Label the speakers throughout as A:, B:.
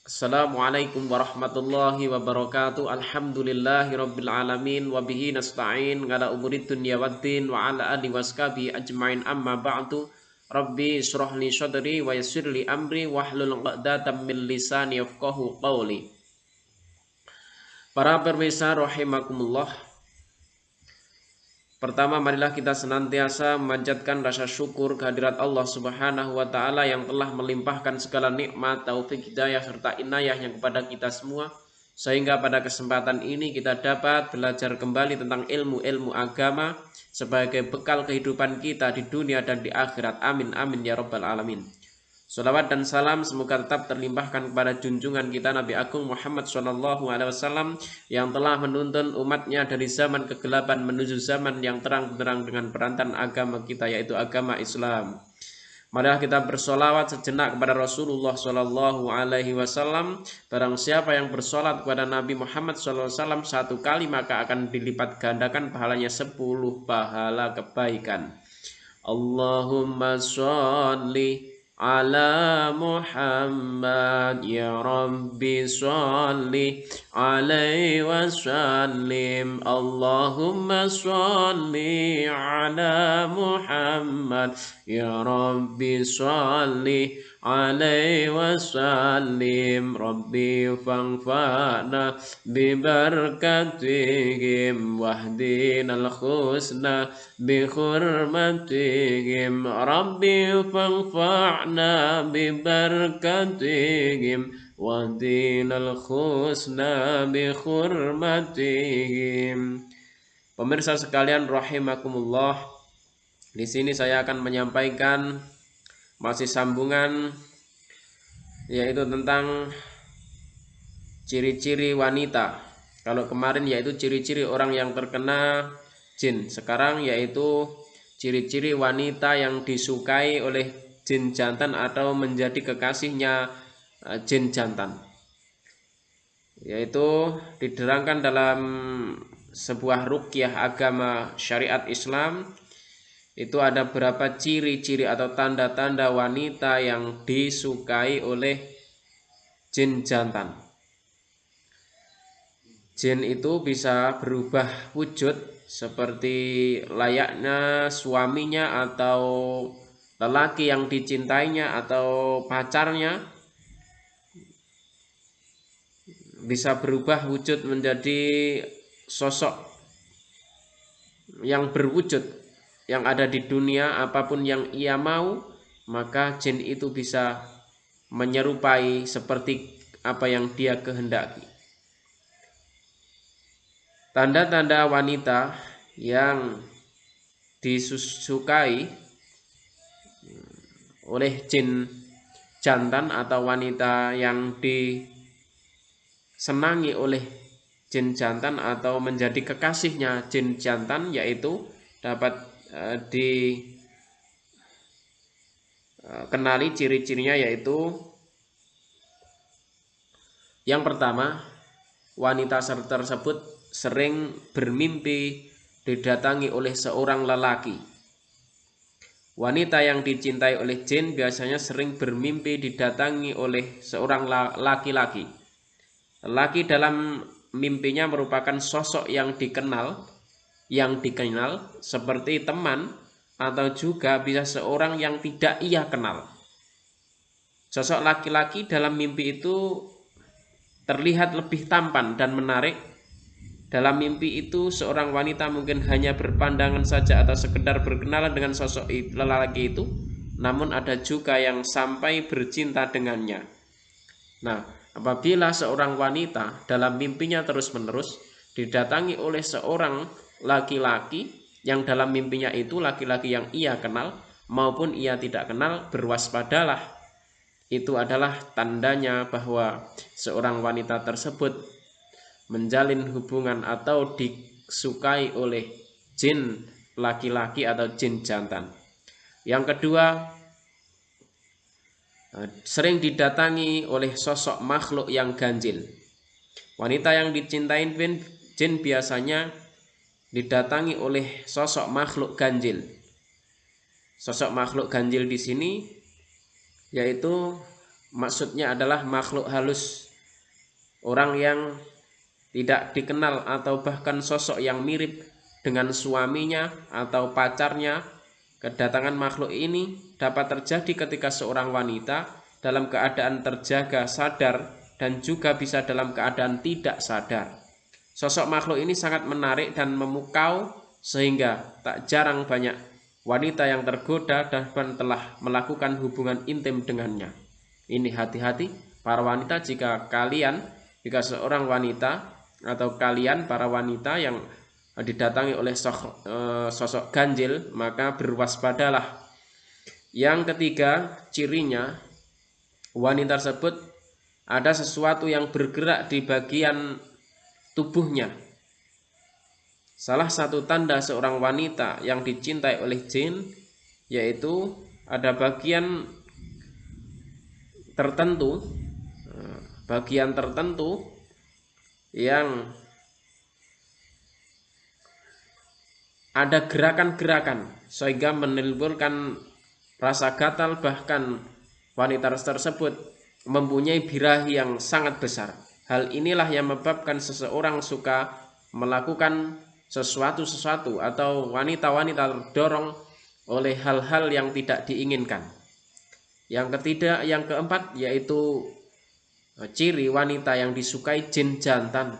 A: Assalamualaikum warahmatullahi wabarakatuh. Alhamdulillahirabbil alamin wa bihi nasta'in ala umurid dunya waddin wa ala alihi washabihi ajmain amma ba'du. Rabbi shrah li sadri wa yassir li amri wahlul 'uqdatam min lisani yafqahu qawli. Para pemirsa rahimakumullah. Pertama, marilah kita senantiasa memanjatkan rasa syukur kehadirat Allah Subhanahu wa taala yang telah melimpahkan segala nikmat, taufik, hidayah serta inayahnya kepada kita semua, sehingga pada kesempatan ini kita dapat belajar kembali tentang ilmu-ilmu agama sebagai bekal kehidupan kita di dunia dan di akhirat. Amin amin ya rabbal alamin. Salawat dan salam semoga tetap terlimpahkan kepada junjungan kita Nabi Agung Muhammad SAW yang telah menuntun umatnya dari zaman kegelapan menuju zaman yang terang-benderang dengan perantaran agama kita, yaitu agama Islam. Marilah kita bersolawat sejenak kepada Rasulullah SAW. Barang siapa yang bersolat kepada Nabi Muhammad SAW satu kali, maka akan dilipat gandakan pahalanya 10 pahala kebaikan. Allahumma sholli ala Muhammad ya Rabbi sholli alaihi wasallim. Allahumma sholli ala Muhammad ya Rabbi sholli alaihi wasallim. Rabbi fanfa'na bibarakatihim wahdinal husna bi hurmatihim. Rabbi fanfa'na bibarakatihim wahdinal husna bi hurmatihim. Pemirsa sekalian rahimakumullah, di sini saya akan menyampaikan masih sambungan, yaitu tentang ciri-ciri wanita. Kalau kemarin yaitu ciri-ciri orang yang terkena jin, sekarang yaitu ciri-ciri wanita yang disukai oleh jin jantan atau menjadi kekasihnya jin jantan, yaitu diterangkan dalam sebuah ruqyah agama syariat Islam. Itu ada beberapa ciri-ciri atau tanda-tanda wanita yang disukai oleh jin jantan. Jin itu bisa berubah wujud seperti layaknya suaminya atau lelaki yang dicintainya atau pacarnya, bisa berubah wujud menjadi sosok yang berwujud yang ada di dunia. Apapun yang ia mau, maka jin itu bisa menyerupai seperti apa yang dia kehendaki. Tanda-tanda wanita yang disukai oleh jin jantan atau wanita yang disenangi oleh jin jantan atau menjadi kekasihnya jin jantan, yaitu dapat dikenali ciri-cirinya, yaitu yang pertama, wanita tersebut sering bermimpi didatangi oleh seorang lelaki. Wanita yang dicintai oleh jin biasanya sering bermimpi didatangi oleh seorang laki-laki. Lelaki dalam mimpinya merupakan sosok yang dikenal seperti teman, atau juga bisa seorang yang tidak ia kenal. Sosok laki-laki dalam mimpi itu terlihat lebih tampan dan menarik. Dalam mimpi itu seorang wanita mungkin hanya berpandangan saja atau sekedar berkenalan dengan sosok lelaki itu, namun ada juga yang sampai bercinta dengannya. Nah, apabila seorang wanita dalam mimpinya terus-menerus didatangi oleh seorang laki-laki yang dalam mimpinya itu laki-laki yang ia kenal maupun ia tidak kenal, berwaspadalah. Itu adalah tandanya bahwa seorang wanita tersebut menjalin hubungan atau disukai oleh jin laki-laki atau jin jantan. Yang kedua, sering didatangi oleh sosok makhluk yang ganjil. Wanita yang dicintai jin biasanya didatangi oleh sosok makhluk ganjil. Sosok makhluk ganjil di sini yaitu maksudnya adalah makhluk halus, orang yang tidak dikenal atau bahkan sosok yang mirip dengan suaminya atau pacarnya. Kedatangan makhluk ini dapat terjadi ketika seorang wanita dalam keadaan terjaga, sadar, dan juga bisa dalam keadaan tidak sadar. Sosok makhluk ini sangat menarik dan memukau sehingga tak jarang banyak wanita yang tergoda dan telah melakukan hubungan intim dengannya. Ini hati-hati para wanita, jika seorang wanita atau kalian para wanita yang didatangi oleh sosok ganjil, maka berwaspadalah. Yang ketiga, cirinya wanita tersebut ada sesuatu yang bergerak di bagian tubuhnya. Salah satu tanda seorang wanita yang dicintai oleh jin yaitu ada bagian tertentu yang ada gerakan-gerakan sehingga menimbulkan rasa gatal, bahkan wanita tersebut mempunyai birahi yang sangat besar. Hal inilah yang menyebabkan seseorang suka melakukan sesuatu atau wanita-wanita terdorong oleh hal-hal yang tidak diinginkan. Yang keempat yaitu ciri wanita yang disukai jin jantan,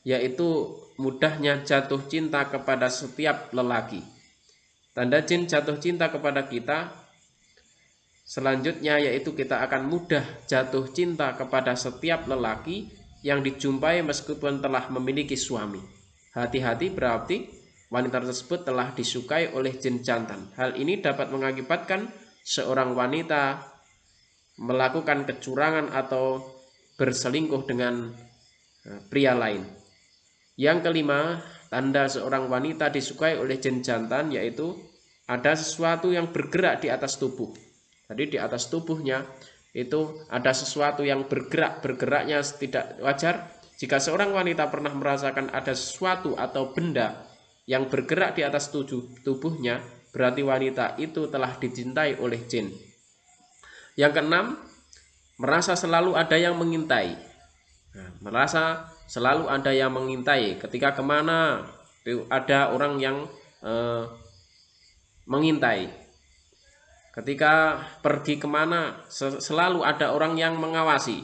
A: yaitu mudahnya jatuh cinta kepada setiap lelaki. Tanda jin jatuh cinta kepada kita selanjutnya yaitu kita akan mudah jatuh cinta kepada setiap lelaki yang dijumpai meskipun telah memiliki suami. Hati-hati, berarti wanita tersebut telah disukai oleh jin jantan. Hal ini dapat mengakibatkan seorang wanita melakukan kecurangan atau berselingkuh dengan pria lain. Yang kelima, tanda seorang wanita disukai oleh jin jantan yaitu ada sesuatu yang bergerak di atas tubuh. Jadi di atas tubuhnya itu ada sesuatu yang bergeraknya tidak wajar. Jika seorang wanita pernah merasakan ada sesuatu atau benda yang bergerak di atas tubuhnya, berarti wanita itu telah dicintai oleh jin. Yang keenam, merasa selalu ada yang mengintai. Ketika kemana ada orang yang mengintai. Ketika pergi kemana selalu ada orang yang mengawasi.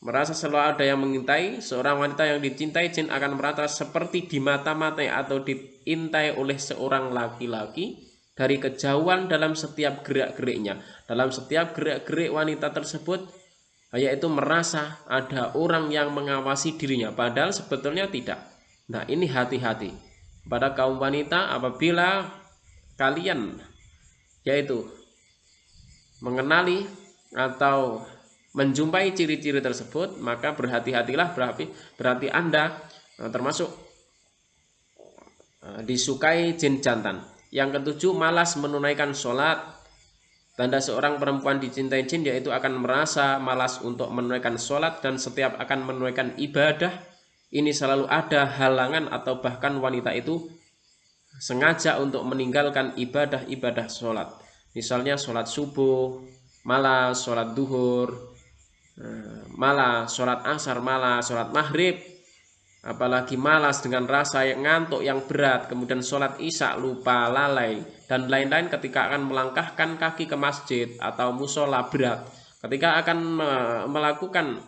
A: Merasa selalu ada yang mengintai. Seorang wanita yang dicintai jin akan merasa seperti dimata-matai atau diintai oleh seorang laki-laki dari kejauhan dalam setiap gerak-geriknya. Dalam setiap gerak-gerik wanita tersebut, yaitu merasa ada orang yang mengawasi dirinya, padahal sebetulnya tidak. Nah, ini hati-hati pada kaum wanita apabila kalian yaitu mengenali atau menjumpai ciri-ciri tersebut, maka berhati-hatilah, berarti Anda termasuk disukai jin jantan. Yang ketujuh, malas menunaikan sholat. Tanda seorang perempuan dicintai jin yaitu akan merasa malas untuk menunaikan sholat, dan setiap akan menunaikan ibadah ini selalu ada halangan atau bahkan wanita itu sengaja untuk meninggalkan ibadah-ibadah sholat. Misalnya sholat subuh, malas sholat duhur, malas sholat asar, malas sholat maghrib, apalagi malas dengan rasa yang ngantuk yang berat, kemudian sholat isya lupa, lalai, dan lain-lain ketika akan melangkahkan kaki ke masjid atau musola berat, ketika akan melakukan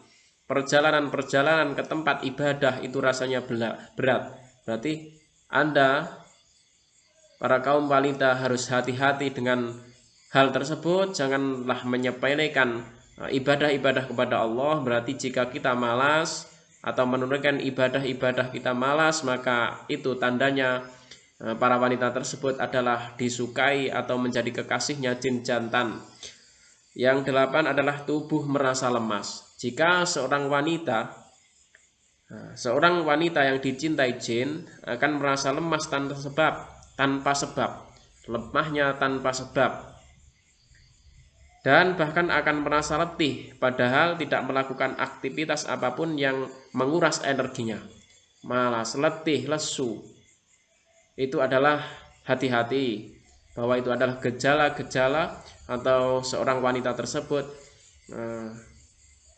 A: perjalanan-perjalanan ke tempat ibadah itu rasanya berat. Berarti Anda, para kaum wanita, harus hati-hati dengan hal tersebut. Janganlah menyepelekan ibadah-ibadah kepada Allah. Berarti jika kita malas atau menunaikan ibadah-ibadah kita malas, maka itu tandanya para wanita tersebut adalah disukai atau menjadi kekasihnya jin jantan. Yang delapan adalah tubuh merasa lemas. Jika seorang wanita yang dicintai jin akan merasa lemas tanpa sebab, lemahnya tanpa sebab, dan bahkan akan merasa letih padahal tidak melakukan aktivitas apapun yang menguras energinya. Malas, letih, lesu, itu adalah hati-hati bahwa itu adalah gejala-gejala atau seorang wanita tersebut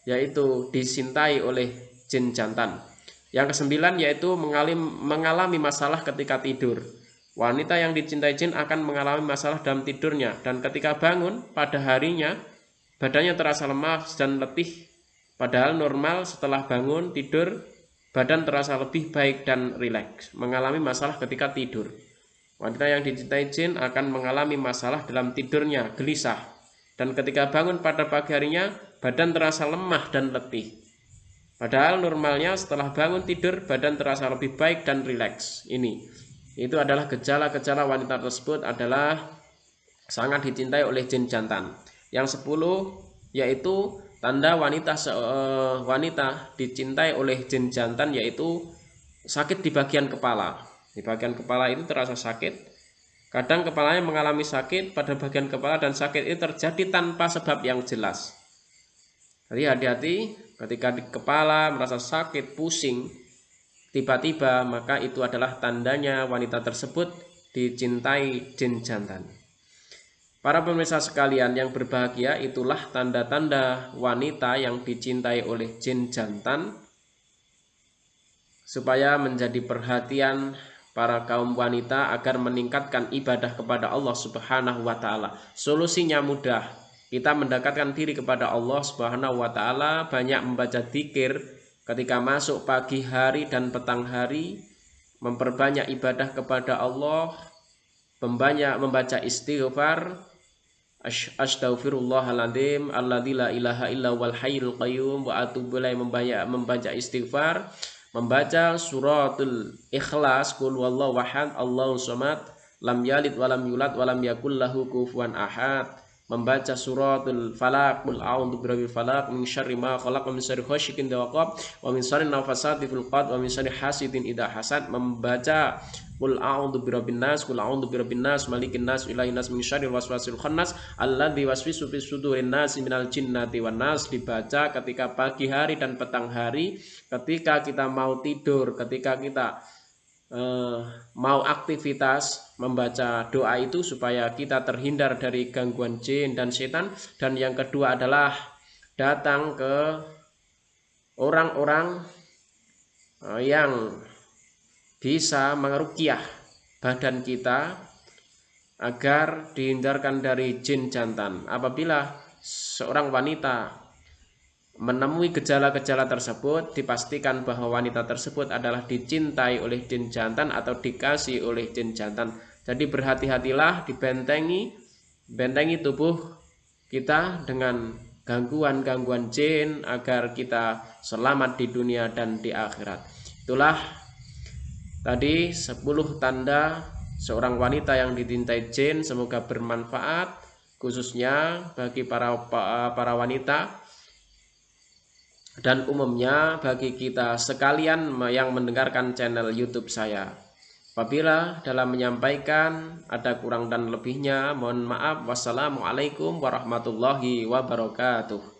A: yaitu disintai oleh jin jantan. Yang kesembilan yaitu mengalami masalah ketika tidur. Wanita yang dicintai jin akan mengalami masalah dalam tidurnya, dan ketika bangun pada harinya badannya terasa lemas dan letih, padahal normal setelah bangun tidur badan terasa lebih baik dan rileks. Mengalami masalah ketika tidur. Wanita yang dicintai jin akan mengalami masalah dalam tidurnya, gelisah, dan ketika bangun pada pagi harinya badan terasa lemah dan letih. Padahal normalnya setelah bangun tidur badan terasa lebih baik dan rileks. Itu adalah gejala-gejala wanita tersebut adalah sangat dicintai oleh jin jantan. Yang 10 yaitu tanda wanita dicintai oleh jin jantan yaitu sakit di bagian kepala. Di bagian kepala itu terasa sakit. Kadang kepalanya mengalami sakit pada bagian kepala, dan sakit itu terjadi tanpa sebab yang jelas. Jadi hati-hati ketika di kepala merasa sakit, pusing tiba-tiba, maka itu adalah tandanya wanita tersebut dicintai jin jantan. Para pemirsa sekalian yang berbahagia, itulah tanda-tanda wanita yang dicintai oleh jin jantan, supaya menjadi perhatian para kaum wanita agar meningkatkan ibadah kepada Allah Subhanahu wa Ta'ala. Solusinya mudah, kita mendekatkan diri kepada Allah Subhanahu wa Ta'ala, banyak membaca dzikir ketika masuk pagi hari dan petang hari, memperbanyak ibadah kepada Allah, membaca istighfar, astaghfirullahaladzim alladzi la ilaha illa wal hayyul qayyum wa atubu ilaih, membaca istighfar, membaca suratul ikhlas, qul huwallahu ahad Allahus samad lam yalid walam yulad walam yakul lahu kufuwan ahad, membaca suratul falaq, qul a'udzu birabbil falaq min syarri ma khalaq wa min syarri ghasiqin idza waqab wa min syarri nafasati fil 'uqad wa min syarri hasidin idza hasad, membaca qul a'udzu birabbin nas, qul a'udzu birabbin nas malikin nas ilahin nas min syarril waswasil khannas alladzi waswisu fis sudurin nas minal jinnati wan nas, dibaca ketika pagi hari dan petang hari, ketika kita mau tidur, ketika kita mau aktivitas, membaca doa itu supaya kita terhindar dari gangguan jin dan setan. Dan yang kedua adalah datang ke orang-orang yang bisa meruqyah badan kita agar dihindarkan dari jin jantan. Apabila seorang wanita menemui gejala-gejala tersebut, dipastikan bahwa wanita tersebut adalah dicintai oleh jin jantan atau dikasih oleh jin jantan. Jadi berhati-hatilah, bentengi tubuh kita dengan gangguan-gangguan jin agar kita selamat di dunia dan di akhirat. Itulah tadi 10 tanda seorang wanita yang dicintai jin. Semoga bermanfaat khususnya bagi para wanita dan umumnya bagi kita sekalian yang mendengarkan channel YouTube saya. Apabila dalam menyampaikan ada kurang dan lebihnya, mohon maaf. Wassalamualaikum warahmatullahi wabarakatuh.